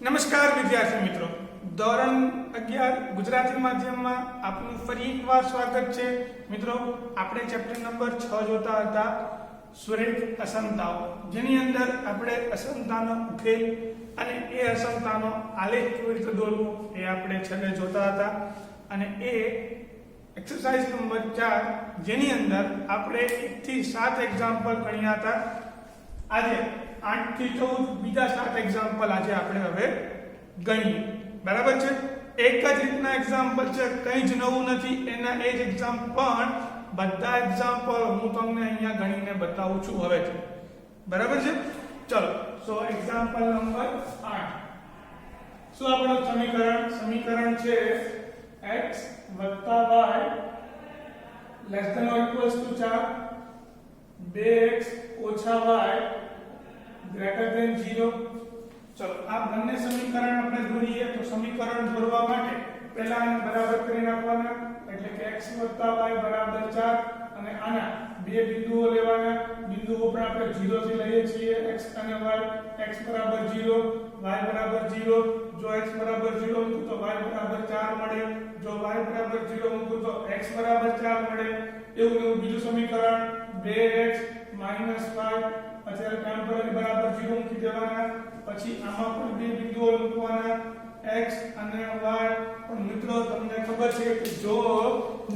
નમસ્કાર વિદ્યાર્થી મિત્રો, ધોરણ 11 ગુજરાતી માધ્યમમાં આપનું ફરી એકવાર સ્વાગત છે. મિત્રો, આપણે ચેપ્ટર નંબર 6 જોતા હતા, સુરેખ અસમતાઓ, જેની અંદર આપણે અસમતાનો ઉકેલ અને એ અસમતાનો આલેખ કેવી રીતે દોરવો એ આપણે છેલ્લે જોતા હતા. અને એ એક્સરસાઇઝ નંબર 4, જેની અંદર આપણે 1 થી 7 એક્ઝામ્પલ ગણ્યા હતા. આજે 8 થી 14 બીજા 7 એક્ઝામ્પલ આજે આપણે હવે ગણીએ. બરાબર છે? એક જ રીતના એક્ઝામ્પલ છે, કંઈ જ નવું નથી. એના એ જ એક્ઝામ્પલ પણ બધા એક્ઝામ્પલ હું તમને અહીંયા ગણીને બતાવું છું હવે. બરાબર છે? ચલો, સો એક્ઝામ્પલ નંબર 8. શું આપણું સમીકરણ છે x y less than or equals to 4, 2x y greater than 0. ચલો, આ બંને સમીકરણ આપણે દોરીએ. તો સમીકરણ દોરવા માટે પહેલા આને બરાબર કરી નાખવાના, એટલે કે x y બરાબર 4 અને આના બે બિંદુઓ લેવાના. બિંદુઓ પણ આપણે 0 થી લઈએ છીએ, x અને y. x બરાબર 0, y બરાબર 0. જો x બરાબર 0 મૂકું તો y બરાબર 4 મળે. જો y બરાબર 0 મૂકું તો x બરાબર 4 મળે. એવું બીજું સમીકરણ 2x y, અત્યારે ટેમ્પરરી બરાબર 0 મૂકી દેવાના. પછી આમાં પણ બે બિંદુઓ મૂકવાના, x અને y. પણ મિત્રો, તમને ખબર છે કે જો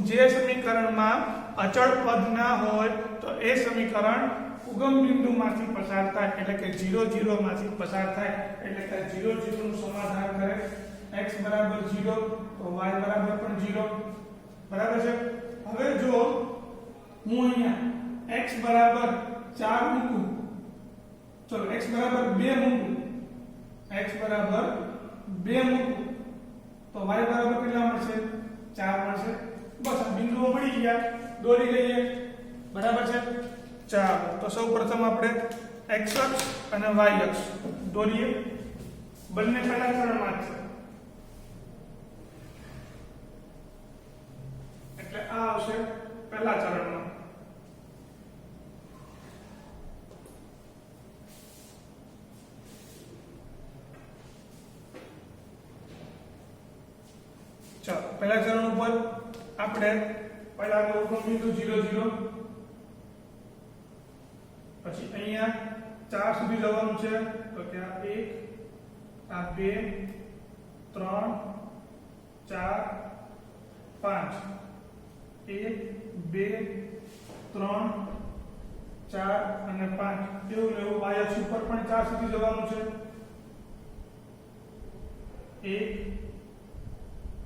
જે સમીકરણમાં અચળ પદ ના હોય તો એ સમીકરણ ઉગમ બિંદુમાંથી પસાર થાય, એટલે કે 0 0 માંથી પસાર થાય, એટલે કે 0 0 નું સમાધાન કરે. x બરાબર 0 તો y બરાબર પણ 0. બરાબર છે? હવે જો હું અહીંયા x બરાબર 4 મૂકું, ચલો x બરાબર 2 મૂકું, x બરાબર 2 મૂકું તો y બરાબર કેટલા મળશે? 4 મળશે. બસ આ બિંદુઓ મળી ગયા, દોરી લઈએ. બરાબર છે? ચાલો, તો સૌપ્રથમ આપણે x અક્ષ અને y અક્ષ દોરીએ. બંને પહેલા ચરણમાં છે, એટલે આ આવશે પહેલા ચરણમાં. ચાલો, પહેલા ચરણ ઉપર આપણે પહેલા તો ઉગમ બિંદુ 0 0, પછી અહીંયા 4 સુધી જવાનું છે, તો કે આ 1, આ 2, 3, 4, 5. 1 2 3 4 અને 5. કેવું લેવું? y અક્ષ ઉપર પણ 4 સુધી જવાનું છે. 1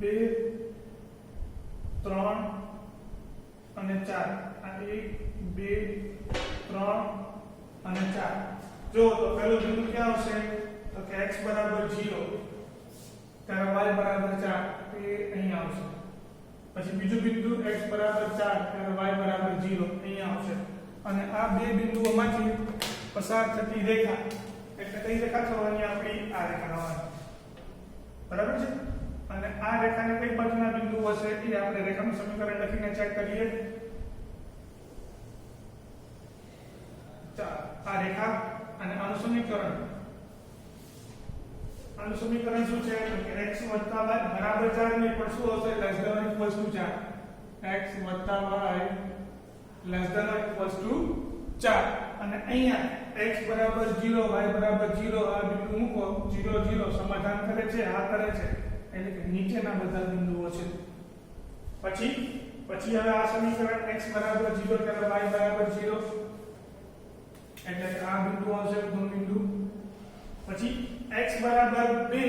2 3 અને 4. આ 1 2 3 અને 4. જો તો પહેલું બિંદુ ક્યાં આવશે? તો કે x બરાબર 0 ત્યારે y બરાબર 4, એ અહીં આવશે. પછી બીજું બિંદુ x બરાબર 4 ત્યારે y બરાબર 0 અહીંયા આવશે. અને આ બે બિંદુઓમાંથી પસાર થતી રેખા, એટલે કઈ રેખા થવાની? આપણી આ રેખા થવાની. બરાબર છે? અને આ રેખાને કઈ બાજુના બિંદુ હશે એ આપણે રેખાનું સમીકરણ લખીને ચેક કરીએ. ચાલો, આ રેખા અને આનું સમીકરણ. આનું સમીકરણ શું છે? તો કે x y બરાબર 4 નહીં, પણ શું હશે? Less than or equals to 4. x y less than or equals to 4. અને અહીંયા x બરાબર 0 y બરાબર 0 આ બિંદુ મૂકો. 0 0 સમાધાન કરે છે, આ કરે છે, એટલે કે નીચેના બધા બિંદુઓ છે. પછી હવે આ સમીકરણ x બરાબર 0 ત્યારે y બરાબર 0, એટલે કે આ બિંદુ આવશે ઉગમ બિંદુ. પછી x બરાબર 2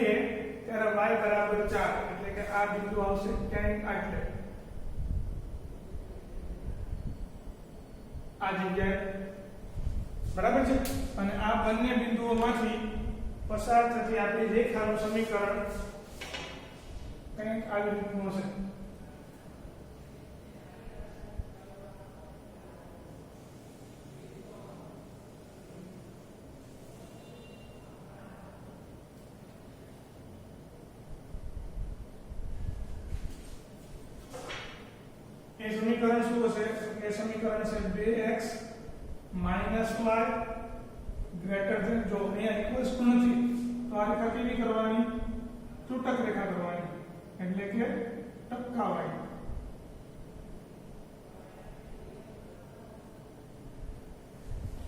ત્યારે y બરાબર 4, એટલે કે આ બિંદુ આવશે ક્યાંક આટલે, આ જગ્યાએ. બરાબર છે? અને આ બંને બિંદુઓમાંથી પસાર થતી આપણી રેખાનું સમીકરણ કંઈક આવી રીતનું હશે. એ સમીકરણ શું હશે? એ સમીકરણ છે 2x y ગ્રેટર ધેન, જો અહીંયા ઇક્વલ્સ ટુ નથી તો આ રેખા કેવી કરવાની? ત્રુટક રેખા કરવાની, એટલે કે ટપકાવાળી.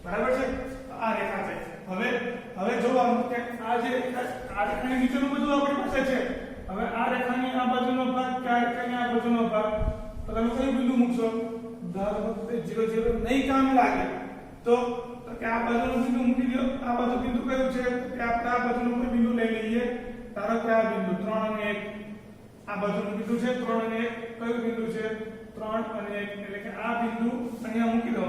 બરાબર છે? આ રેખા છે. હવે જોવાનું કે આ જે આ રેખાની નીચેનું બધું આપણી પાસે છે. હવે આ રેખાની આ બાજુનો ભાગ કે આ રેખાની આ બાજુનો ભાગ, તો તમે કયું બિંદુ મૂકશો? દર વખતે 0 0 નહીં કામ લાગે તો કે આ બાજુનું બિંદુ મૂકી દો. આ બાજુ બિંદુ કયું છે? કે આપણે આ બાજુનું કોઈ બિંદુ લઈ લઈએ. ધારો કે આ બિંદુ 3 અને 1, આ બાજુનું બિંદુ છે 3 અને 1. કયું બિંદુ છે? 3 અને 1, એટલે કે આ બિંદુ અહીંયા મૂકી દો.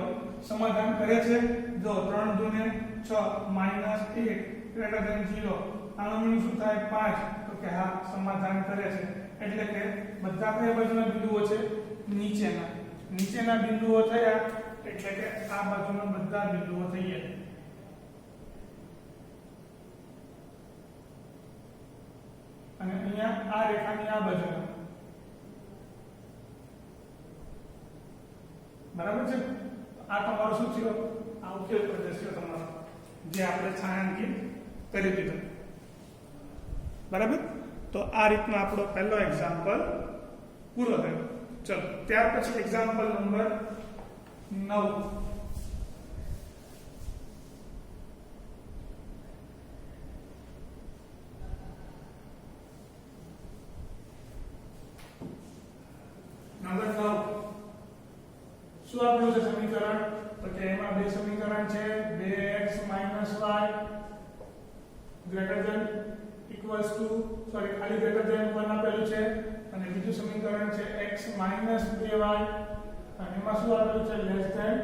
સમાધાન કરે છે. જો 3 2 ને 6 -1 ગ્રેટર ધેન 0, આનું મીનિંગ શું થાય? 5. તો કે હા, સમાધાન કરે છે. એટલે કે બધા કયા બાજુના બિંદુઓ છે? નીચેના બિંદુઓ થયા, એટલે કે આ બાજુના બધા બિંદુઓ થઈ ગયા. અને અહીંયા આ રેખાની આ બાજુના. બરાબર છે? આ તમારો શું થયો? આ ઉકેલ પ્રદેશ છે તમારો, જે આપણે છાંયાંકિત કરી દીધો. બરાબર? તો આ રીતનો આપણો પહેલો એક્ઝામ્પલ પૂરો થયો. ચલો, ત્યાર પછી એક્ઝામ્પલ નંબર 9. નંબર 9 શું આપણું છે સમીકરણ? તો કે એમાં બે સમીકરણ છે. 2x - y greater than equals to ખાલી ગ્રેટર ધેન 1 આપેલું છે, અને બીજું સમીકરણ છે x - 2y, અને એમાં શું આપેલું છે? Less than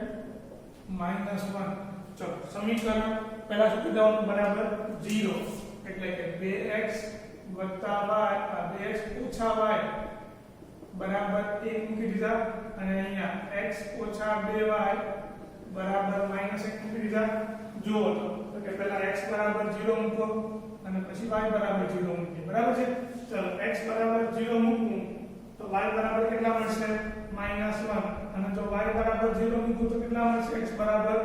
-1. ચલો, સમીકરણ પહેલા શું કીધું? બરાબર 0, એટલે કે 2x y 2x - y બરાબર 1 મૂકી દીધા, અને અહીંયા x - 2y બરાબર -1 મૂકી દીધા. જુઓ તો કે પહેલા x બરાબર 0 મૂકો, અને પછી y બરાબર 0 મૂકીએ. બરાબર છે? ચલો, x બરાબર 0 મૂકું તો y બરાબર કેટલા મળશે? -1. અને જો y બરાબર 0 મૂકું તો કેટલા મળશે? x બરાબર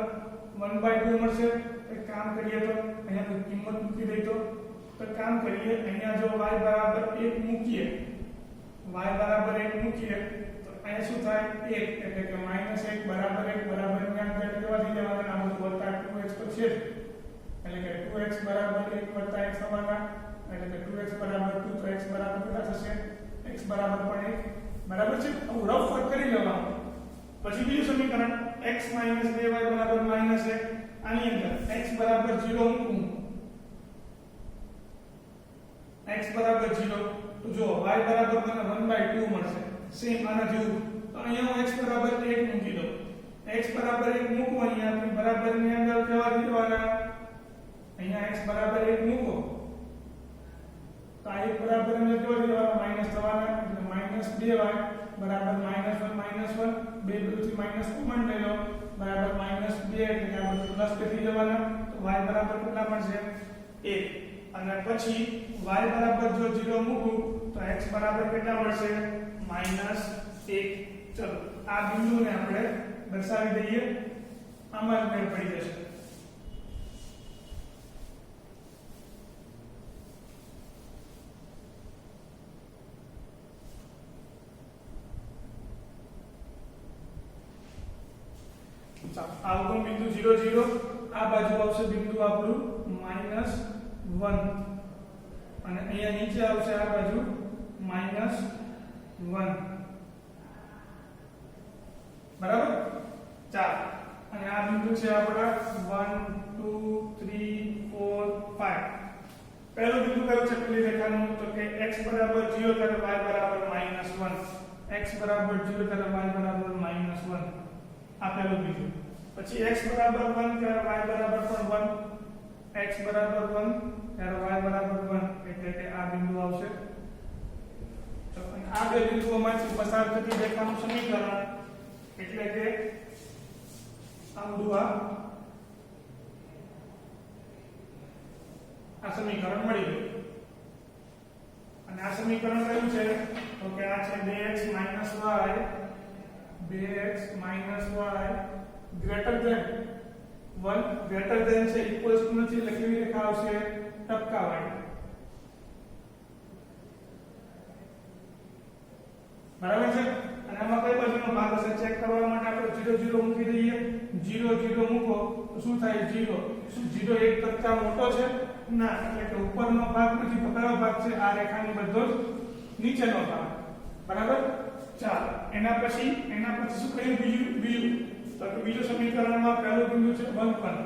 1/2 મળશે. એક કામ કરીએ તો અહીંયા કિંમત મૂકી દઈએ. તો કામ કરીએ, અહીંયા જો y બરાબર 1 મૂકીએ, y બરાબર 1 મૂકીએ તો અહીંયા શું થાય? 1, એટલે કે -1 બરાબર 1 બરાબર અહીંયા આગળ કેવા થઈ જવાના? આ બધું વત્તા 2x તો છે, એટલે કે 2x બરાબર 1 વત્તા x થવાના, એટલે કે 2x બરાબર 2, તો x બરાબર કેટલા થશે? x બરાબર પણ 1. બરાબર છે? હવે રફ વર્ક કરી લેવાનું. પછી બીજું સમીકરણ x - 2y બરાબર -1. આની અંદર x બરાબર 0 મૂકું, x બરાબર 0, તો જો y બરાબર મને 1/2 મળશે. સેમ આના જેવું. તો અહીંયા હું x બરાબર 1 મૂકી દઉં. x બરાબર 1 મૂકું, અહીંયા આપણે બરાબર ની અંદર કેવા દેવાના? અહીંયા x બરાબર 1 મૂકો તો આ 1 બરાબર ને કેવા દેવાના? માઈનસ થવાના, એટલે -2y બરાબર -1 બે બાજુથી માઈનસ કોમન લઈ લો, બરાબર -2, એટલે કે આ બધું પ્લસ થઈ જવાના. તો y બરાબર કેટલા મળશે? 1. અને પછી y બરાબર જો 0 મૂકું તો x બરાબર કેટલા મળશે? -1. ચલો, આ બિંદુને આપણે દર્શાવી દઈએ. આમાં જ મેળ પડી જશે. આ બિંદુ 0 0, આ બાજુ આવશે બિંદુ આપણું -1, અને અહીંયા નીચે આવશે આ બાજુ -1. બરાબર? ચાલો, અને આ બિંદુ છે આપણા 1 2 3 4 5. પહેલું બિંદુ કયું છે પેલી રેખાનું? તો કે x બરાબર 0 ત્યારે y બરાબર -1, x બરાબર 0 ત્યારે y બરાબર -1. આ પહેલું બિંદુ. પછી x બરાબર 1 ત્યારે y બરાબર પણ 1, x બરાબર 1 ત્યારે y બરાબર 1, એટલે કે આ બિંદુ આવશે. તો આ બે બિંદુઓમાંથી પસાર થતી રેખાનું સમીકરણ, એટલે કે આ સમીકરણ મળી ગયું. અને આ સમીકરણ કયું છે? તો કે આ છે 2x - y greater than 1, greater than છે, ઇક્વલ્સ ટુ નથી, એટલે કેવી રેખા આવશે? ટપકાવાળી, બરાબર છે। અને આમાં કઈ બાજુનો ભાગ હશે ચેક કરવા માટે આપણે 0 0 મૂકી દઈએ, 0 0 મૂકો તો શું થાય 0, શું 0 એક કરતા મોટો છે ના, એટલે કે ઉપરનો ભાગ નથી તો કયો ભાગ છે આ રેખાની બધો જ નીચેનો ભાગ, બરાબર। ચાલો એના પછી શું કર્યું બીજું તો કે બીજું સમીકરણમાં પહેલું બિંદુ છે 1 1,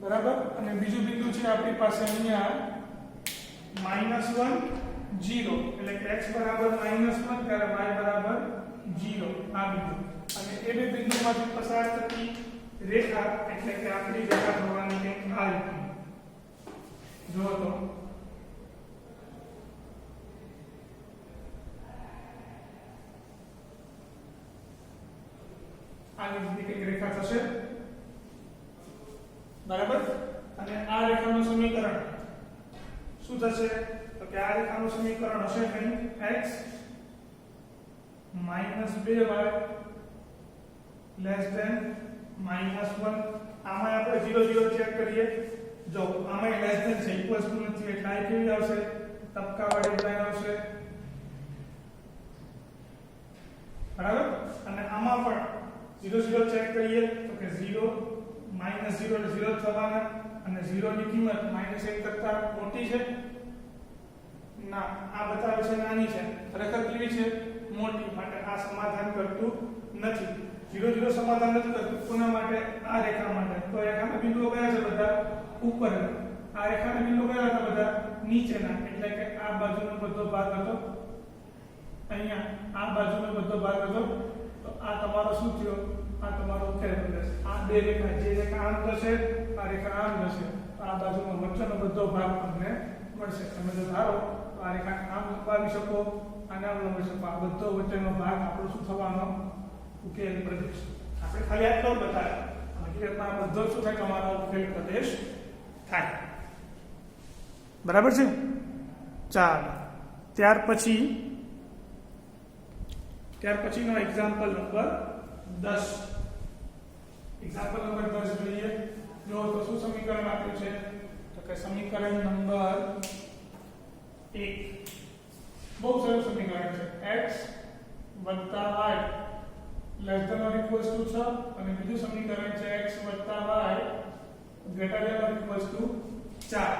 બરાબર, અને બીજું બિંદુ છે આપણી પાસે અહીંયા -1 0, એટલે કે x બરાબર -1 ત્યારે y બરાબર 0 આ બિંદુ, અને એ બે બિંદુમાંથી પસાર થતી રેખા એટલે કે આપણી રેખા થવાની કંઈક આ રીતની, જો તો આવી રીતે કંઈક રેખા થશે, બરાબર। અને આ રેખાનું સમીકરણ શું થશે તો કે આ રેખાનું સમીકરણ હશે કંઈ x - 2y -1, આમાં આપણે 0 0 ચેક કરીએ, જો આમાં લેસ ધેન છે ઇક્વલ્સ ટુ નથી એટલે આ કેવી આવશે ટપકાવાળી લાઈન આવશે, બરાબર। અને આમાં પણ 0 0 ચેક કરીએ તો કે 0 -0 એટલે 0 થવાના, અને 0 ની કિંમત -1 કરતા મોટી છે ના, આ બતાવે છે નાની છે, ખરેખર કેવી છે મોટી, માટે આ સમાધાન કરતું નથી, 0 0 સમાધાન નથી કરતું કોના માટે આ રેખા માટે, તો રેખાના બિંદુઓ કયા છે બધા ઉપર, આ રેખાના બિંદુઓ કયા હતા બધા નીચેના, એટલે કે આ બાજુનો બધો ભાગ હતો અહીંયા, આ બાજુનો બધો ભાગ હતો, તો આ તમારો શું થયો આ તમારો ઉકેલ બનશે, આ બે રેખા જે રેખા આમ જશે આ રેખા આમ જશે, આ બાજુનો વચ્ચેનો બધો ભાગ તમને મળશે, તમે જો ધારો તો આ રેખા આમ લંબાવી શકો અને આમ લંબાવી શકો, આ બધો વચ્ચેનો ભાગ આપણો શું થવાનો ઉકેલ પ્રદેશ, આપણે ખાલી આટલો જ બતાવ્યો, હકીકતમાં આ બધો શું થાય તમારો ઉકેલ પ્રદેશ થાય, બરાબર છે। ચાલો ત્યાર પછીનો એક્ઝામ્પલ નંબર 10, એક્ઝામ્પલ નંબર 10 જોઈએ, જો તો શું સમીકરણ આપ્યું છે તો કે સમીકરણ નંબર 1, બહુ સરસ સમીકરણ છે, x + y ≤ 6, અને બીજું સમીકરણ છે x + y ≥ 4।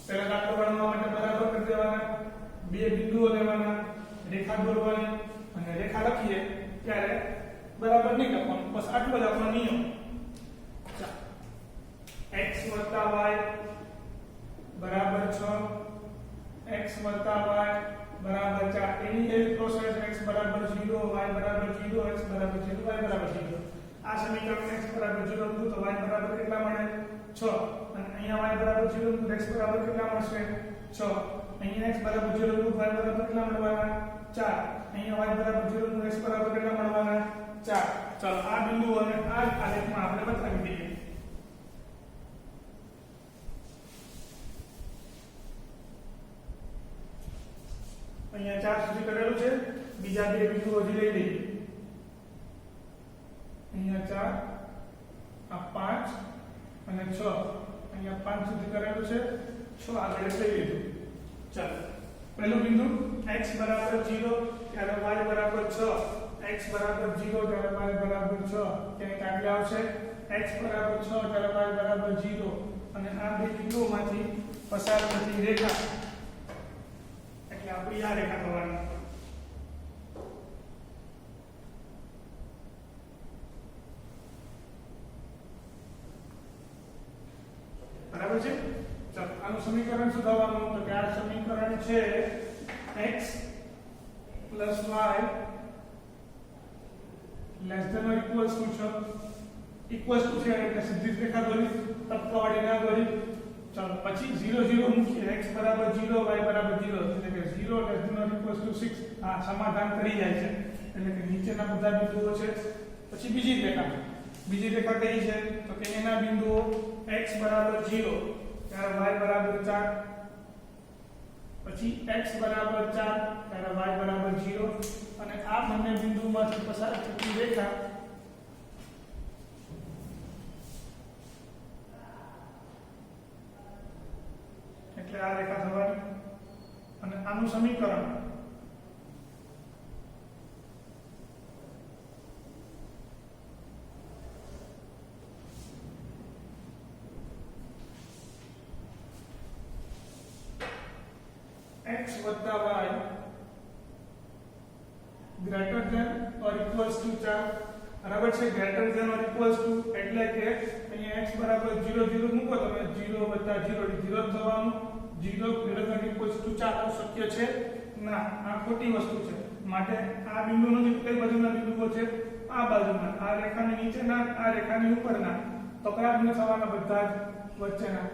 પહેલા દાખલો ગણવા માટે બરાબર કરી દેવાના, બે બિંદુઓ લેવાના, રેખા દોરવાની, અને રેખા લખીએ ત્યારે બરાબર નહીં લખવાનું, બસ આટલો જ આપણો નિયમ। x + y = 6, x + y = 4, એની એવી process x = 0, y = 0, x = 0, y = 0, આ સમીકરણ x = 0 મૂકો તો y બરાબર કેટલા મળે 6, અને અહીંયા y = 0 મૂકો x બરાબર કેટલા મળશે 6, અહીંયા x = 0 મૂકો y બરાબર કેટલા મળવાના 4, અહીંયા y = 0 મૂકો x બરાબર કેટલા મળવાના 4। ચાલો આ બિંદુઓને આ આલેખમાં આપણે બતાવી દઈએ, અહીંયા 4 સુધી કરેલું છે, બીજા બે બિંદુઓ હજી લઈ લઈએ, અહીંયા 4, આ 5 અને 6, અહીંયા 5 સુધી કરેલું છે, 6 આગળ લઈ લીધું। ચાલો પહેલું બિંદુ x = 0 ત્યારે y = 6, x = 0 ત્યારે y = 6, ક્યાંક આગળ આવશે x = 6 ત્યારે y = 0, અને આ બે બિંદુઓમાંથી પસાર થતી રેખા એટલે આપણી આ રેખા થવાની, બરાબર છે। ચાલો આનું સમીકરણ શું થવાનું તો કે આ સમીકરણ છે x + y ≤ 6, ઇક્વલ્સ ટુ છે એટલે સીધી રેખા દોરી, ટપકાવાળી ના દોરી। ચાલો પછી 0 0 મૂકીએ, x = 0, y = 0, એટલે કે 0 ≤ 6, આ સમાધાન કરી જાય છે, એટલે કે નીચેના બધા બિંદુઓ છે। પછી બીજી રેખા કઈ છે તો કે એના બિંદુઓ x = 0 ત્યારે y = 4, પછી x = 4 ત્યારે y = 0, અને આ બંને બિંદુઓમાંથી પસાર થતી રેખા સમીકરણ x વત્તા y greater than or equals to 4 બરાબર છે greater than or equals to એટલે કે અહીંયા x બરાબર 0 0 મૂકો તમે 0 વત્તા 0 એટલે 0 થવાનું 0 ગ્રેટર ધેન ઇક્વલ્સ ટુ 4 તો શક્ય છે ના આ ખોટી વસ્તુ છે માટે આ બિંદુનો જે કઈ બાજુના બિંદુઓ છે આ બાજુના આ રેખાની નીચેના આ રેખાની ઉપરના તો કયા બિંદુ થવાના બધા જ વચ્ચેના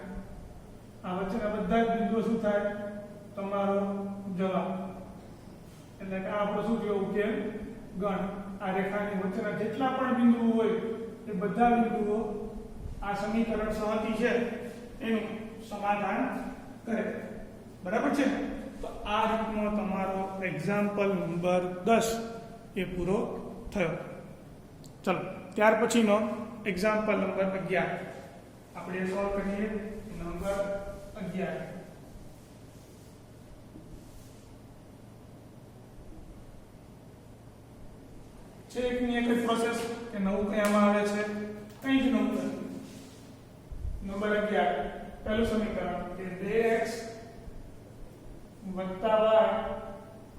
આ વચ્ચેના બધા જ બિંદુઓ શું થાય તમારો જવાબ એટલે કે આ આપણો શું થયો ઉકેલ ગણ આ રેખાની વચ્ચેના જેટલા પણ બિંદુઓ હોય એ બધા બિંદુઓ આ સમીકરણ સહતી છે એનું સમાધાન કરે બરાબર છે તો આ રીતનો તમારો એક્ઝામ્પલ નંબર 10 એ પૂરો થયો ચલો ત્યાર પછીનો એક્ઝામ્પલ નંબર 11 આપણે સોલ્વ કરીએ નંબર 11 છે એકની એક જ પ્રોસેસ કે નવું કયામાં આવે છે કંઈ જ નવું નથી નંબર 11 પહેલું સમીકરણ કે 2x વત્તા y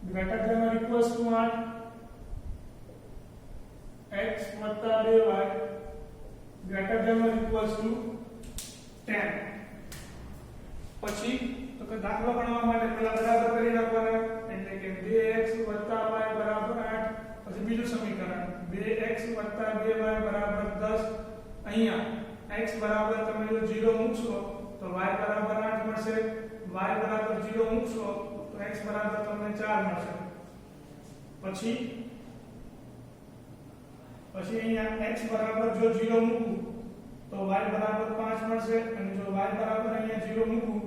greater than or equals to 8 x વત્તા 2y greater than or equals to 10 પછી તો કે દાખલો ગણવા માટે પહેલા બરાબર કરી નાખવાના એટલે કે 2x વત્તા y બરાબર 8 પછી બીજું સમીકરણ 2x 2y 10 અહીંયા x બરાબર તમે જો 0 મૂકશો તો y બરાબર 8 મળશે y બરાબર 0 મૂકશો તો x બરાબર તમને 4 મળશે પછી અહીંયા x બરાબર જો 0 મૂકું તો y બરાબર 5 મળશે અને જો y બરાબર અહીંયા 0 મૂકું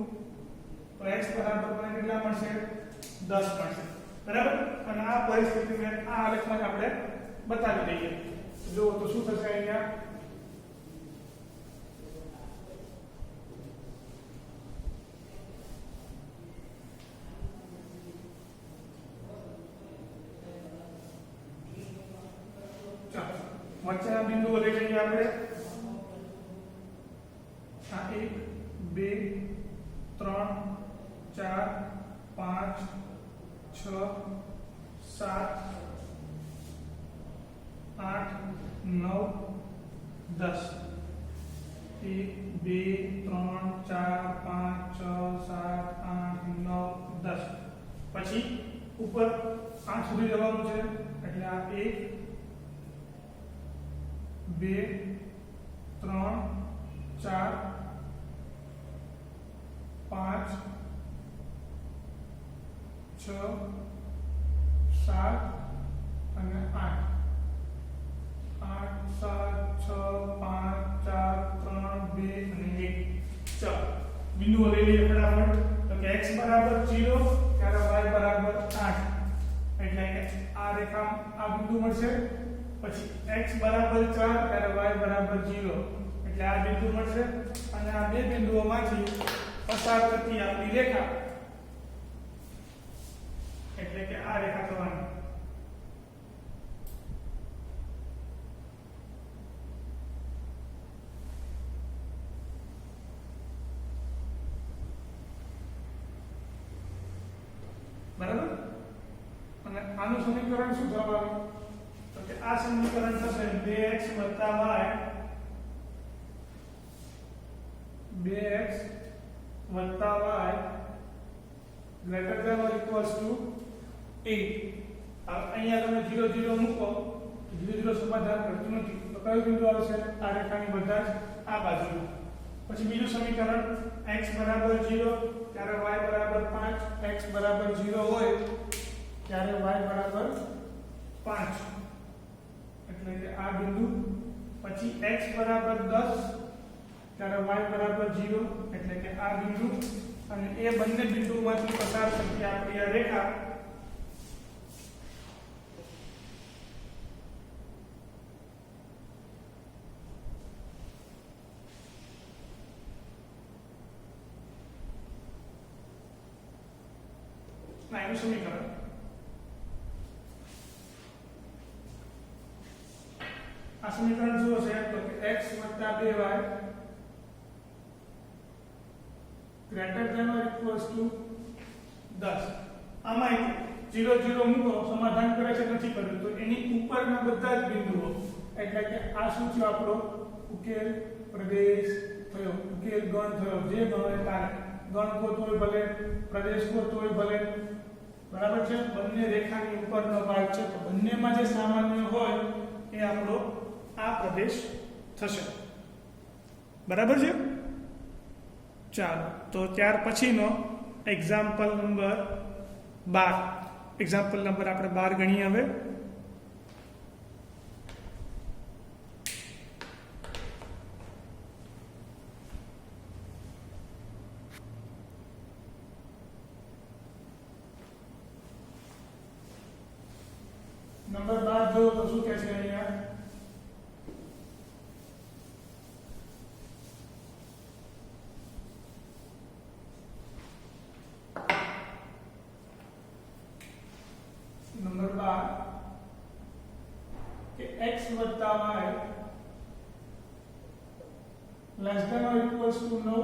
તો x બરાબર મને કેટલા મળશે 10 મળશે બરાબર અને આ પરિસ્થિતિને આ આલેખમાં આપણે બતાવી દઈએ જો તો શું થશે અહીંયા વચ્ચેના બિંદુઓ લઈ લઈએ આપણે આ 1 2 3 4 5 6 7 8 9 10 1 2 3 4 5 6 7 8 9 10 પછી ઉપર 8 સુધી જવાનું છે એટલે આ 1 2 3 4 5 6 7 અને 8 8 7 6 5 4 3 2 અને 1 ચાલો બિંદુઓ લઈ લઈએ ફટાફટ તો કે x બરાબર 0 ત્યારે y બરાબર 8 એટલે કે આ રેખા આ બિંદુ મળશે પછી x બરાબર 4 ત્યારે y બરાબર 0 એટલે આ બિંદુ મળશે અને આ બે બિંદુઓમાંથી પસાર થતી આપણી રેખા એટલે કે આ રેખા થવાની બરાબર અને આનું સમીકરણ શું થવાનું તો કે આ સમીકરણ થશે 2x y 2x y greater than or equals to 8 અહીંયા તમે 0 0 મૂકો 0 0 સમાધાન કરતું નથી તો કયું બિંદુ આવશે આ રેખાની બધા જ આ બાજુ પછી બીજું સમીકરણ x બરાબર 0 ત્યારે y બરાબર 5 x બરાબર 0 હોય ત્યારે y બરાબર 5 એટલે કે આ બિંદુ પછી x બરાબર 10 ત્યારે y બરાબર 0 એટલે કે આ બિંદુ અને એ બંને બિંદુઓમાંથી પસાર થતી આપણી આ રેખા ના એનું સમીકરણ આ સમીકરણ શું છે તો કે x + 2y greater than or equals to 10 આમાં 0 0 મૂકો સમાધાન કરે છે નથી કર્યું તો એની ઉપરના બધા જ બિંદુઓ એટલે કે આ શું છે આપણો ઉકેલ પ્રદેશ થયો ઉકેલ ગણ થયો જે ગણ તારે ગણ ગોતો હોય ભલે પ્રદેશ ગોતો હોય ભલે બરાબર છે બંને રેખાની ઉપરનો ભાગ છે તો બંનેમાં જે સામાન્ય હોય એ આપણો આ પ્રદેશ થશે બરાબર છે ચાલો તો ત્યાર પછીનો એક્ઝામ્પલ નંબર 12 એક્ઝામ્પલ નંબર આપણે 12 ગણીએ હવે નંબર 12 જો તો શું કહે છે અહીંયા नंबर 12 કે x + y less than or equals to 9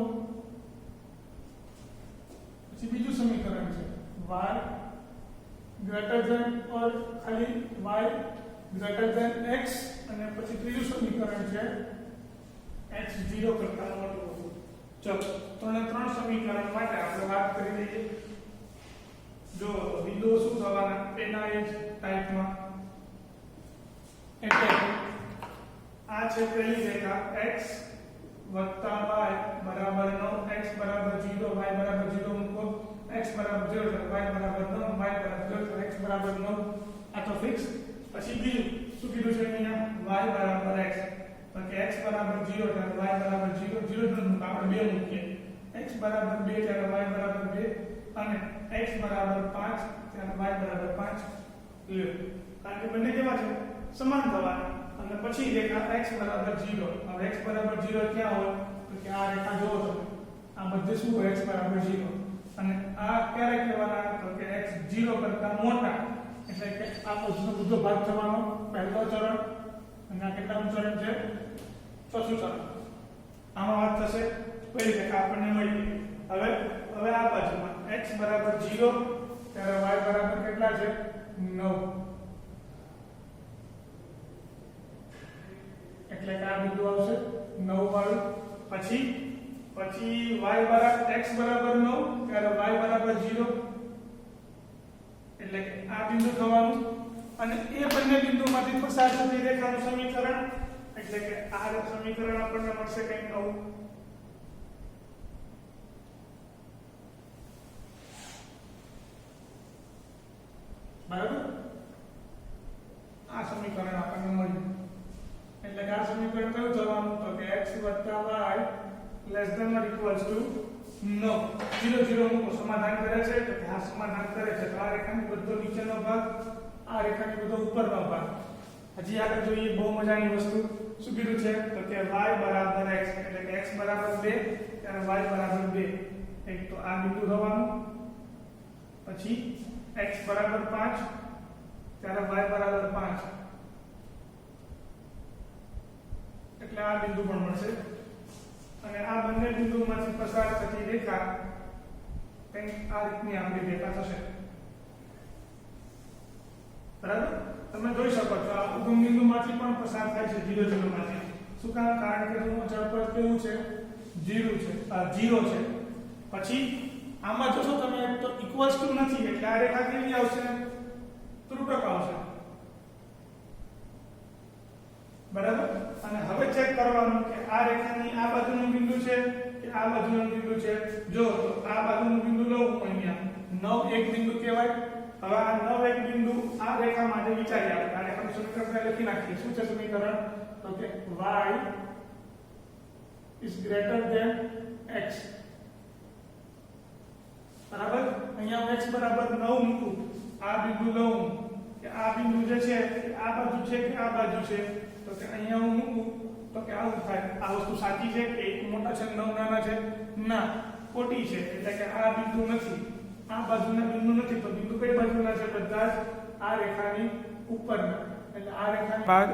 પછી બીજું સમીકરણ છે y greater than or ખાલી y greater than x અને પછી ત્રીજું સમીકરણ છે x 0 કરતા મોટું હોવું ચલો ત્રણ સમીકરણ માટે આપણે વાત કરી લઈએ જો બિંદુઓ શું થવાના એના એ જ ટાઈપમાં એટલે આ છે પહેલી રેખા x + y બરાબર 9 x બરાબર 0 y બરાબર 0 મૂકો x બરાબર 0 y બરાબર 9 y બરાબર 0 x બરાબર 9 આ તો ફિક્સ પછી બીજું શું કીધું છે અહીંયા y બરાબર x તો કે x બરાબર 0 ત્યારે y બરાબર 0 0 મૂકો આપણે 2 મૂકીએ x બરાબર 2 ત્યારે y બરાબર 2 અને x બરાબર 5 ત્યારે y બરાબર 5 લ્યો કારણ કે બંને કેવા છે સમાન થવાના અને પછી રેખા x બરાબર 0 હવે x બરાબર 0 ક્યાં હોય તો કે આ રેખા જોવો તમે આ બધે શું હોય x બરાબર 0 અને આ ક્યારે કહેવાના તો કે x 0 કરતા મોટા એટલે કે આ બધો ભાગ થવાનો પહેલો ચરણ અને આ કેટલામું ચરણ છે ચોથું ચરણ આમાં વાત થશે પહેલી રેખા આપણને મળી હવે આ બાજુમાં x બરાબર 0 ત્યારે y બરાબર કેટલા છે 9 એટલે કે આ બિંદુ આવશે 9 વાળું પછી y બરાબર x બરાબર 9 ત્યારે y બરાબર 0 એટલે કે આ બિંદુ થવાનું અને એ બંને બિંદુમાંથી પસાર થતી રેખાનું સમીકરણ એટલે કે આ સમીકરણ આપણને મળશે કંઈક આવું બરાબર આ સમીકરણ આપણને મળ્યું એટલે કે આ સમીકરણ કયું થવાનું તો કે x + y less than or equals to 9 0 0 મૂકો સમાધાન કરે છે તો કે આ સમાધાન કરે છે તો આ રેખાની બધો નીચેનો ભાગ આ રેખાની બધો ઉપરનો ભાગ હજી આગળ જોઈએ બહુ મજાની વસ્તુ શું કીધું છે તો કે y બરાબર x એટલે કે x બરાબર 2 ત્યારે y બરાબર 2 એક તો આ બિંદુ થવાનું પછી x બરાબર 5 ત્યારે y બરાબર 5 એટલે આ બિંદુ પણ મળશે અને આ બંને બિંદુઓમાંથી પસાર થતી રેખા કંઈક આ રીતની આપણી રેખા થશે બરાબર તમે જોઈ શકો છો આ ઉગમ બિંદુમાંથી પણ પસાર થાય છે 0 0 માંથી શું કારણ કે એનું ચળ પર કેવું છે 0 છે આ 0 છે પછી આમાં જોશો તમે તો ઇક્વલ્સ ટુ નથી એટલે આ રેખા કેવી આવશે ત્રુટક આવશે બરાબર અને હવે ચેક કરવાનું કે આ રેખાની આ બાજુનું બિંદુ છે કે આ બાજુનું બિંદુ છે જો તો આ બાજુનું બિંદુ લઉં અહીંયા 9 એક બિંદુ કહેવાય હવે આ 9 એક બિંદુ આ રેખા માટે વિચારીએ આપણે આ રેખાનું સમીકરણ લખી નાખીએ શું છે સમીકરણ તો કે y is greater than x બરાબર અહીંયા હું x બરાબર 9 મૂકું આ બિંદુ લઉં કે આ બિંદુ જે છે આ બાજુ છે કે આ બાજુ છે તો કે અહીંયા હું મૂકું તો કે આવું થાય આ વસ્તુ સાચી છે કે એક મોટા છે 9 નાના છે ના ખોટી છે એટલે કે આ બિંદુ નથી આ બાજુના બિંદુ નથી તો બિંદુ કઈ બાજુના છે બધા જ આ રેખાની ઉપરના એટલે આ રેખાની બાદ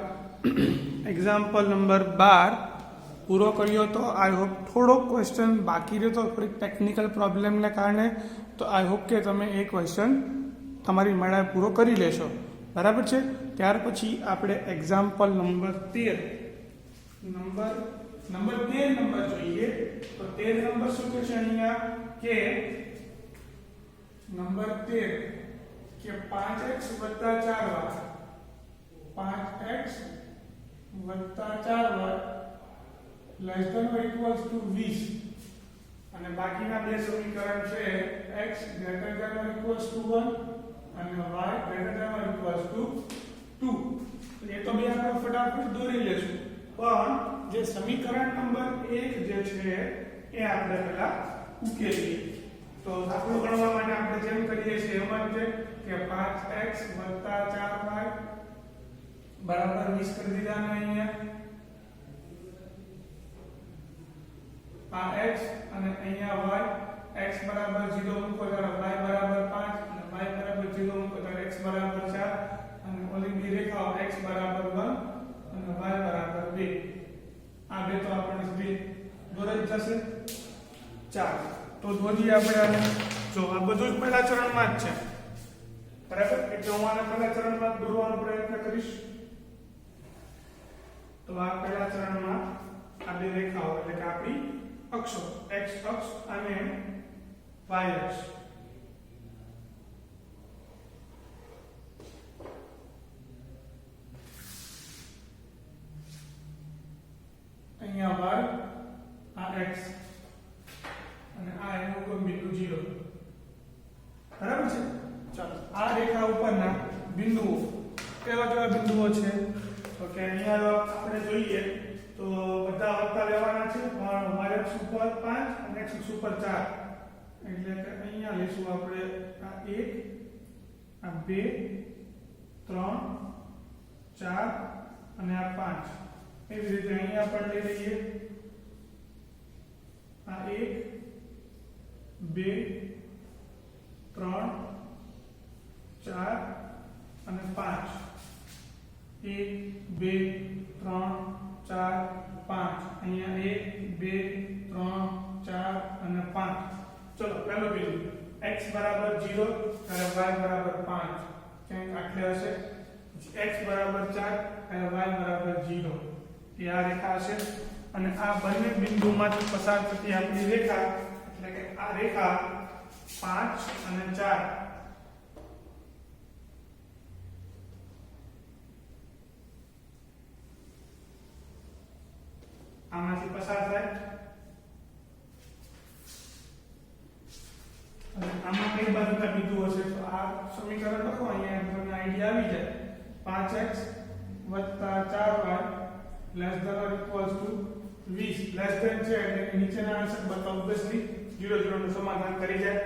એક્ઝામ્પલ નંબર 12 પૂરો કર્યો તો આઈ હોપ થોડો ક્વેશ્ચન બાકી રહ્યો તો થોડીક ટેકનિકલ પ્રોબ્લેમને કારણે તો આઈ હોપ કે તમે એ ક્વેશ્ચન તમારી મેળાએ પૂરો કરી લેશો બરાબર છે ત્યાર પછી આપણે એક્ઝામ્પલ નંબર 13 નંબર જોઈએ તો 13 નંબર શું કહે છે અહીંયા કે નંબર 13 કે 5x 4y 5x 4y less than or equals to 20 અને બાકીના બે સમીકરણ છે x greater than or equals to 1 અને y greater than or equals to 2 તો એ તો બે આપણે ફટાફટ દોરી લેશું પણ જે સમીકરણ નંબર 1 જે છે એ આપણે પહેલા ઉકેલીએ તો દાખલો ગણવા માટે આપણે જેમ કરીએ છીએ એમ જ છે કે 5x 4y બરાબર 20 કરી દીધા ને અહીંયા આ x અને અહીંયા y x બરાબર 0 મૂકો ત્યારે y બરાબર 5 અને y બરાબર 0 મૂકો ત્યારે x બરાબર 4 અને ઓલી બે રેખાઓ x બરાબર 1 અને y બરાબર 2 આ બે તો આપણને સીધી દોરાઈ જશે ચાલો તો દોરીએ આપણે આને જો આ બધું જ પહેલા ચરણમાં જ છે બરાબર એટલે હું આને પહેલા ચરણમાં દોરવાનો પ્રયત્ન કરીશ તો આ પહેલા ચરણમાં આ બે રેખાઓ એટલે કે આપણી અક્ષો x અક્ષ અને y અક્ષ અહીંયા y આ x અને આ એનું કોઈ બિંદુ 0 બરાબર છે ચાલો આ રેખા ઉપરના બિંદુઓ કેવા બિંદુઓ છે તો કે અહીંયા આપણે જોઈએ તો બધા વત્તા લેવાના છે પણ y અક્ષ ઉપર 5 અને x અક્ષ ઉપર 4 એટલે કે અહીંયા લેશું આપણે આ 1 આ 2 3 4 અને આ 5 એવી રીતે અહીંયા પણ લઈ લઈએ આ 1 2 3 4 અને 5 1 2 3 4 5 અહીંયા 1 2 3 4 અને 5 ચલો પહેલો બિંદુ x બરાબર 0 ત્યારે y બરાબર 5 ક્યાંક આટલે હશે x બરાબર 4 ત્યારે y બરાબર 0 એ આ રેખા હશે અને આ બંને બિંદુમાંથી પસાર થતી આપણી રેખા એટલે કે આ રેખા 5 અને 4 આમાંથી પસાર થાય અને આમાં કઈ બાજુના બિંદુ હશે તો આ સમીકરણ લખો અહીંયા તમને આઈડિયા આવી જાય 5x 4y less than or equals to 20 less than છે એટલે નીચેના આન્સર બતાવો ઓબ્વિયસલી 0 0 નું સમાધાન કરી જાય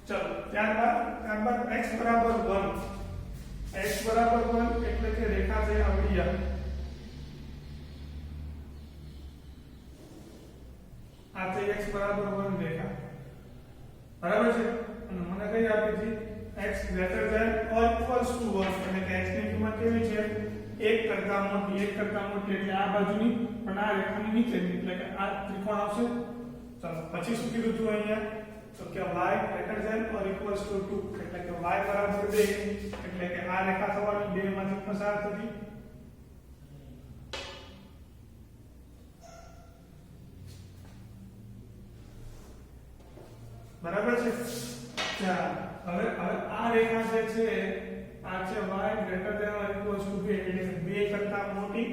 ચલો ત્યારબાદ x બરાબર 1 x બરાબર 1 એટલે કે રેખા છે આપણી આ છે x બરાબર 1 રેખા બરાબર છે અને મને કઈ આપી છે x greater than or equals to 1 એટલે કે x ની કિંમત કેવી છે 1 કરતા મોટી એટલે આ બાજુની પણ આ રેખાની નીચેની એટલે કે આ ત્રિકોણ આવશે ચાલો પછી શું કીધું હતું અહીંયા તો કે y greater than or equals to 2 એટલે કે y બરાબર 2 એટલે કે આ રેખા થવાની 2 માંથી પસાર થતી બરાબર છે ચાલો હવે આ રેખા જે છે આ છે y greater than or equals to 2 એટલે કે 2 કરતા મોટી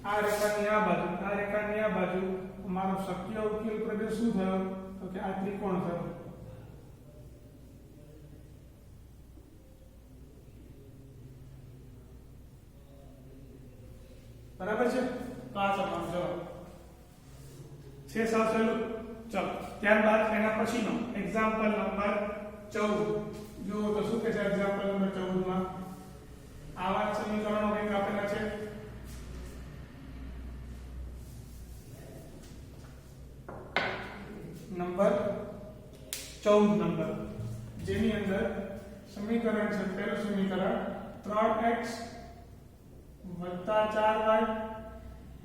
આ રેખાની આ બાજુ અમારો શક્ય ઉકેલ પ્રદેશ શું થયો તો કે આ ત્રિકોણ થયો બરાબર છે તો આ તમારો જવાબ છે સાવ સહેલું ચલો ત્યારબાદ એના પછીનો એક્ઝામ્પલ નંબર 14 જો તો શું કહે છે એક્ઝામ્પલ નંબર 14 માં આવા સમીકરણો કંઈક આપેલા છે નંબર 14 નંબર જેની અંદર સમીકરણ છે પહેલું સમીકરણ 3x + 4y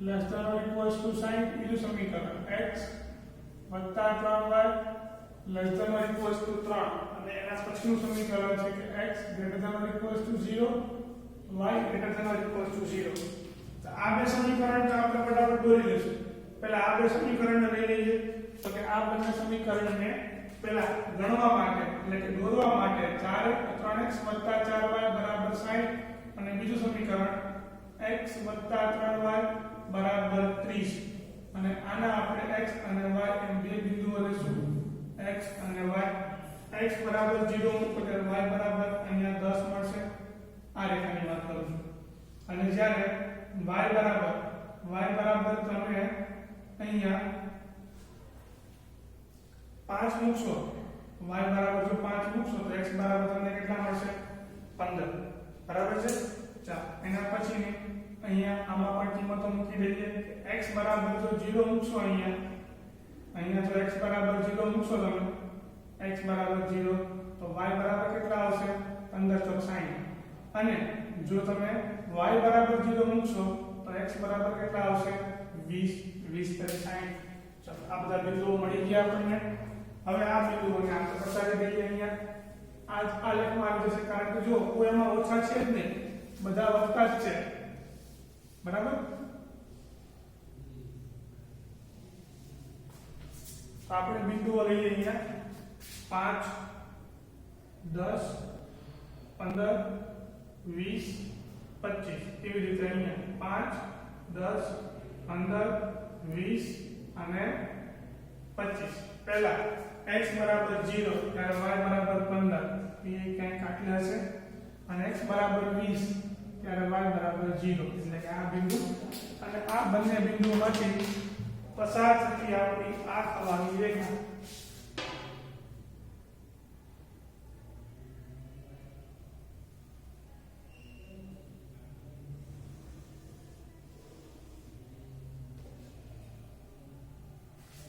less than or equals to sin. બીજું સમીકરણ x + 3y less than or equals to 3 અને એના પછીનું સમીકરણ છે કે x greater than or equals to 0 y greater than or equals to 0. તો આ બે સમીકરણ તો આપણે ફટાફટ દોરી લઈશું. પહેલા આ બે સમીકરણને લઈ લઈએ તો કે આ બંને સમીકરણને પહેલા ગણવા માટે એટલે કે દોરવા માટે 3x + 4y બરાબર 60 અને બીજું સમીકરણ x + 3y બરાબર 30 અને આના આપણે x અને y એમ બે બિંદુઓ લઈશું x અને y. x બરાબર 0 મૂકો ત્યારે y બરાબર અહીંયા 10 મળશે. આ રેખાની વાત કરું છું. અને જ્યારે y બરાબર તમે અહીંયા 5 મૂકશો, y બરાબર જો 5 મૂકશો તો x બરાબર તમને કેટલા મળશે 15. બરાબર છે. ચાલો એના પછી અહીંયા આમાં પણ કિંમતો મૂકી દઈએ. x બરાબર જો 0 મૂકશો અહીંયા જો x બરાબર 0 મૂકશો તમે x બરાબર 0 તો y બરાબર કેટલા આવશે 15 × 60 અને જો તમે y બરાબર 0 મૂકશો તો x બરાબર કેટલા આવશે 20 × 60. ચાલો આ બધા બિંદુઓ મળી ગયા આપણને. હવે આ બિંદુઓને આપણે પસારી દઈએ અહીંયા. આ લેખમાં આવી જશે કારણ કે જો કોઈ એમાં ઓછા છે જ નહીં, બધા વધતા જ છે. બરાબર. તો આપણે બિંદુઓ લઈએ અહીંયા 5 10 15 20 25 એવી રીતે અહીંયા 5 10 15 20 અને 25. પહેલા x બરાબર 0 ત્યારે y બરાબર 15 એ ક્યાંક આટલા હશે અને x બરાબર 20 ત્યારે y બરાબર 0 એટલે કે આ બિંદુ અને આ બંને બિંદુઓમાંથી પસાર થતી આપણી આ થવાની રેખા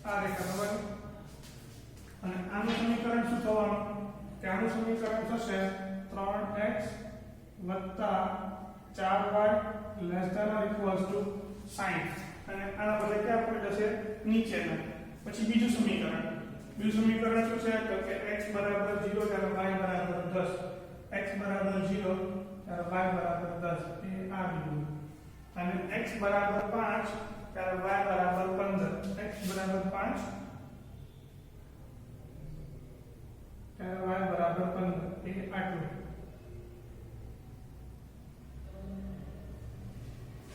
આ રેખા બરાબર. અને આનું સમીકરણ શું થવાનું કે આનું સમીકરણ થશે 3x + 4y less than or equals to 60 અને આના બદલે ક્યાં પોઈન્ટ હશે નીચેના. પછી બીજું સમીકરણ શું છે તો કે x બરાબર 0 ત્યારે y બરાબર 10 x બરાબર 0 ત્યારે y બરાબર 10 એ આ બિંદુ અને x બરાબર 5 ત્યારે y બરાબર 15 x બરાબર 5 ત્યારે y બરાબર 15 એ આટલું.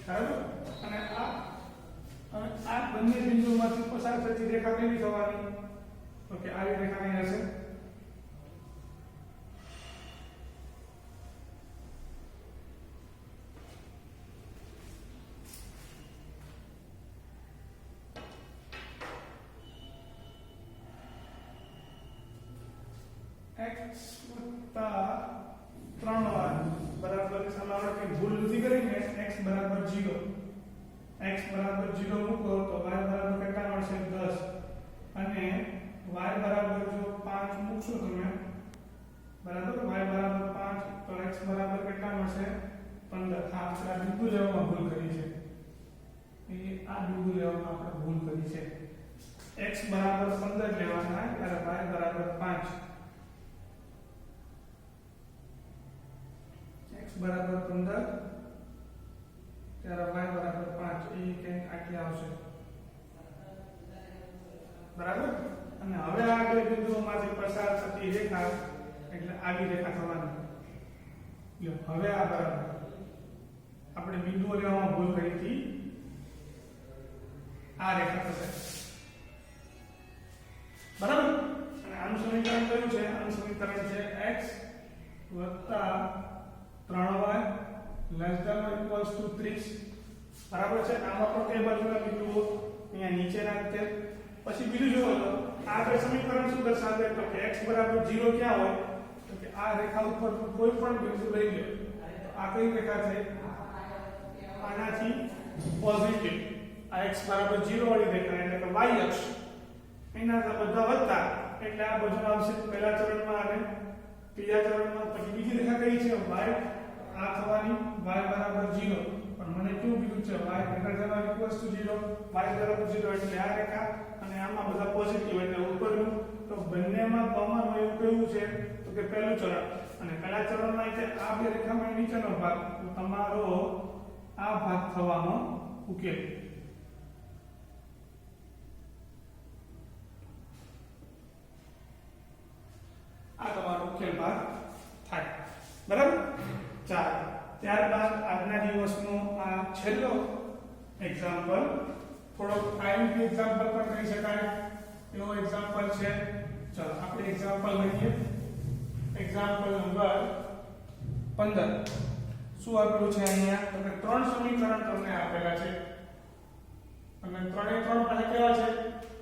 બરાબર. અને આ બંને બિંદુઓમાંથી પસાર થતી રેખા કેવી થવાની તો કે આવી રેખા અહીં હશે. x + 3y બરાબર સમાન કે ભૂલ નથી કરી ને x બરાબર 0 મૂકો તો y બરાબર કેટલા મળશે 10 અને y બરાબર જો 5 મૂકશો તમે બરાબર y બરાબર 5 તો x બરાબર કેટલા મળશે 15. આ બિંદુ લેવામાં ભૂલ કરી છે. આ બિંદુ લેવામાં આપણે ભૂલ કરી છે. x બરાબર 15 લેવાના ત્યારે y બરાબર 5 x બરાબર 15 ત્યારે y બરાબર 5 એ કંઈક આટલી આવશે. બરાબર. અને હવે આ બે બિંદુઓમાંથી પસાર થતી રેખા એટલે આવી રેખા થવાની. લો હવે આ બરાબર આપણે બિંદુઓ લેવામાં ભૂલ કરી હતી. આ રેખા થશે. બરાબર. અને આનું સમીકરણ કયું છે? આનું સમીકરણ છે x + 3y less than or equals to 30. બરાબર છે. આમાં પણ કઈ બાજુના બિંદુઓ અહીંયા નીચેના છે. પછી બીજું જોવો તો આ બે સમીકરણ શું દર્શાવે તો કે x બરાબર 0 ક્યાં હોય તો કે આ રેખા ઉપર કોઈ પણ બિંદુ લઈ લો તો આ કઈ રેખા છે આનાથી પોઝિટિવ. આ x બરાબર 0 વાળી રેખા એટલે કે y અક્ષ એના બધા વધતા એટલે આ બધું આવશે પહેલા ચરણમાં અને ત્રીજા ચરણમાં પછી બીજી રેખા કઈ છે y આ થવાની y બરાબર 0 પણ મને કેવું કીધું છે y greater than or equals to 0 y બરાબર 0 એટલે આ રેખા અને આમાં બધા પોઝિટિવ એટલે ઉપરનું તો બંનેમાં કોમન હોય એવું કયું છે તો કે પહેલું ચરણ અને પહેલા ચરણમાં એટલે આ બે રેખામાં નીચેનો ભાગ તો તમારો આ ભાગ થવાનો ઉકેલ આ તમારો ઉકેલ ભાગ થાય બરાબર ચાલો ત્યારબાદ આજના દિવસનો આ છેલ્લો એક્ઝામ્પલ થોડો આઈએમપી એક્ઝામ્પલ પણ કહી શકાય એવો એક્ઝામ્પલ છે ચાલો આપણે એક્ઝામ્પલ લઈએ એક્ઝામ્પલ નંબર 15 શું આપેલું છે અહીંયા તમને ત્રણ સમીકરણ તમને આપેલા છે અને ત્રણે ત્રણ પાસે કેવા છે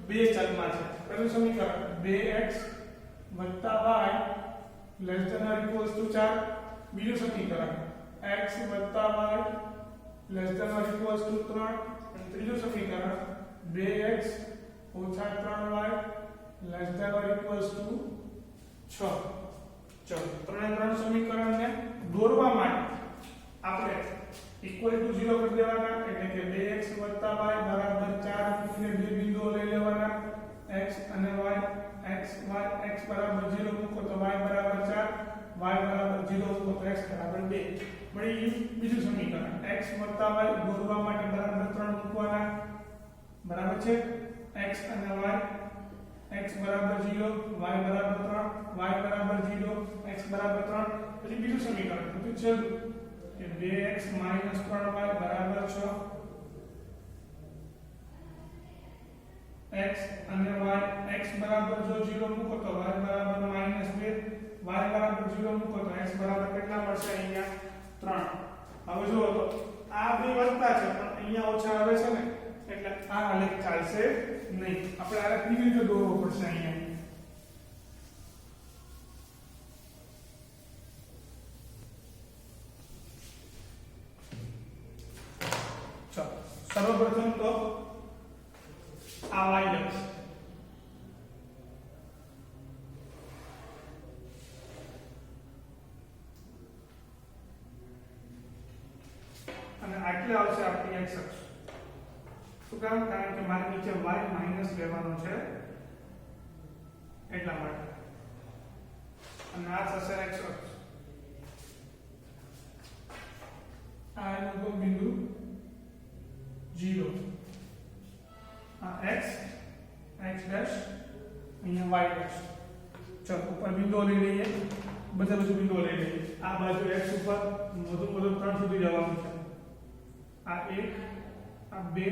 બે ચલમાં છે પહેલું સમીકરણ 2x y less than or equals to 4 બીજું સમીકરણ x y less than or equals to 3 અને ત્રીજું સમીકરણ 2x - 3y less than or equals to 6 ચલો ત્રણ સમીકરણને દોરવા માટે આપણે ઇક્વલ ટુ 0 કરી દેવાના એટલે કે 2x y બરાબર 4 મૂકીને બે બિંદુઓ લઈ લેવાના x અને y x બરાબર 0 મૂકો તો y બરાબર 4 y બરાબર 0 મૂકો તો x બરાબર 2 મળી ગયું બીજું સમીકરણ x y દોરવા માટે બરાબર 3 મૂકવાના બરાબર છે x અને y x બરાબર 0 y બરાબર 3 y બરાબર 0 x બરાબર 3 પછી બીજું સમીકરણ તો છે કે 2x - 3y બરાબર 6 x અને y x બરાબર જો 0 મૂકો તો y બરાબર -2 y બરાબર 0 મૂકો તો x બરાબર કેટલા મળશે અહીંયા 3 હવે જુઓ તો આ બે વધતા છે પણ અહીંયા ઓછા આવે છે ને એટલે આ આલેખ ચાલશે નહીં આપણે આલેખ કેવી રીતે દોરવો પડશે અહીંયા ચાલો સર્વપ્રથમ તો આ y અક્ષ અને આટલે આવશે આપણી x અક્ષ શું કામ કારણ કે મારે નીચે y માઈનસ લેવાનો છે એટલા માટે અને આ થશે x અક્ષ આ એનો બિંદુ 0 આ x dash અહીંયા y dash ચલો ઉપર બિંદુઓ લઈ લઈએ બધા બિંદુઓ લઈ લઈએ આ બાજુ x ઉપર વધુ 3 સુધી જવાનું છે આ 1 આ 2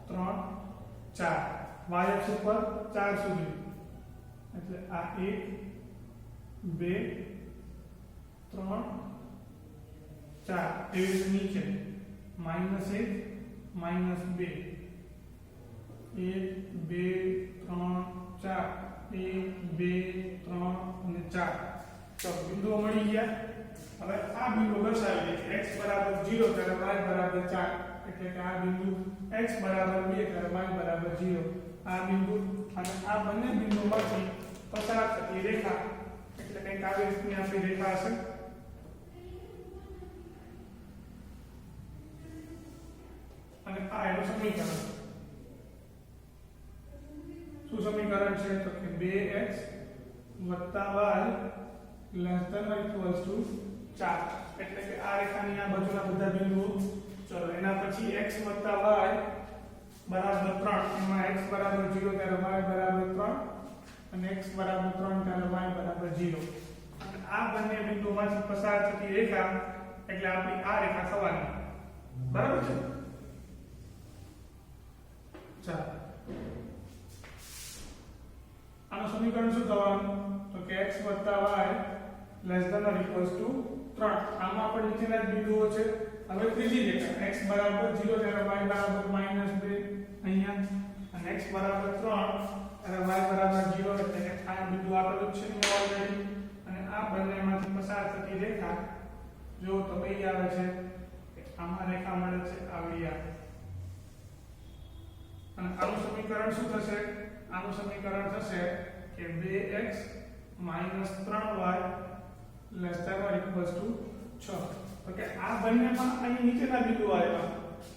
3 4 y અક્ષ ઉપર 4 સુધી એટલે આ 1 2 3 4 એવી રીતે નીચે -1 -2 1 2 3 4 1 2 3 અને 4 તો બિંદુઓ મળી ગયા હવે આ બિંદુ દર્શાવી દઈએ x બરાબર 0 ત્યારે y બરાબર 4 એટલે કે આ બિંદુ x બરાબર 2 ત્યારે y બરાબર 0 આ બિંદુ અને આ બંને બિંદુમાંથી પસાર થતી રેખા એટલે કંઈક આવી રીતની આપણી રેખા હશે અને આ એનું સમીકરણ શું સમીકરણ છે તો કે 2x y less than or equals to 4 એટલે કે આ રેખાની આ બાજુના બધા બિંદુઓ ચલો એના પછી x y બરાબર 3 એમાં x બરાબર 0 ત્યારે y બરાબર 3 અને x બરાબર 3 ત્યારે y બરાબર 0 અને આ બંને બિંદુઓમાંથી પસાર થતી રેખા એટલે આપણી આ રેખા થવાની બરાબર છે ચાલો આનું સમીકરણ શું થવાનું તો કે x y less than or equals to 3 આમાં પણ નીચેના જ બિંદુઓ છે હવે ત્રીજી રેખા x બરાબર 0 ત્યારે y બરાબર -2 અહીંયા અને x બરાબર 3 ત્યારે y બરાબર 0 એટલે કે આ બિંદુ આપેલું છે ઓલરેડી અને આ બંનેમાંથી પસાર થતી રેખા જો તો કઈ આવે છે આમાં રેખા મળે છે આવી આવે અને આનું સમીકરણ શું થશે આનું સમીકરણ થશે કે 2x -3y ≤ 6. તો કે આ બંનેમાં અહીં નીચેના બિંદુ આવ્યા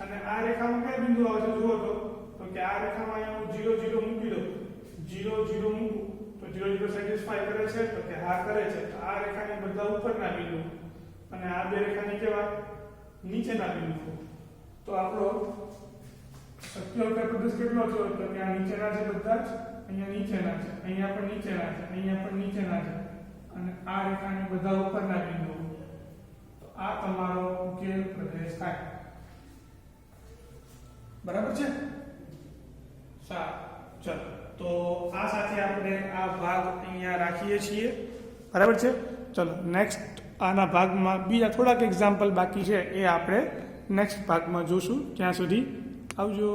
અને આ રેખામાં કયા બિંદુ આવે છે જુઓ તો કે આ રેખામાં અહીંયા હું 0 0 મૂકી દઉં 0 0 મૂકું તો 0 0 સેટિસ્ફાય કરે છે તો કે હા કરે છે. તો આ રેખાની બધા ઉપરના બિંદુ અને આ બે રેખાની કેવા નીચેના બિંદુ. તો આપણો શક્ય પ્રદેશ કેટલો છે તો કે આ નીચેના છે બધા જ, અહીંયા નીચેના છે, અહીંયા પણ નીચેના છે, અહીંયા પણ નીચેના છે અને આ રેખાની બધા ઉપરના બિંદુ. તો આ તમારો ઉકેલ પ્રદેશ થાય. બરાબર છે? સારું, ચલો તો આ સાથે આપણે આ ભાગ અહીંયા રાખીએ છીએ. બરાબર છે? ચલો નેક્સ્ટ આના ભાગમાં બીજા થોડાક એક્ઝામ્પલ બાકી છે એ આપણે નેક્સ્ટ ભાગમાં જોશું. ત્યાં સુધી આવજો.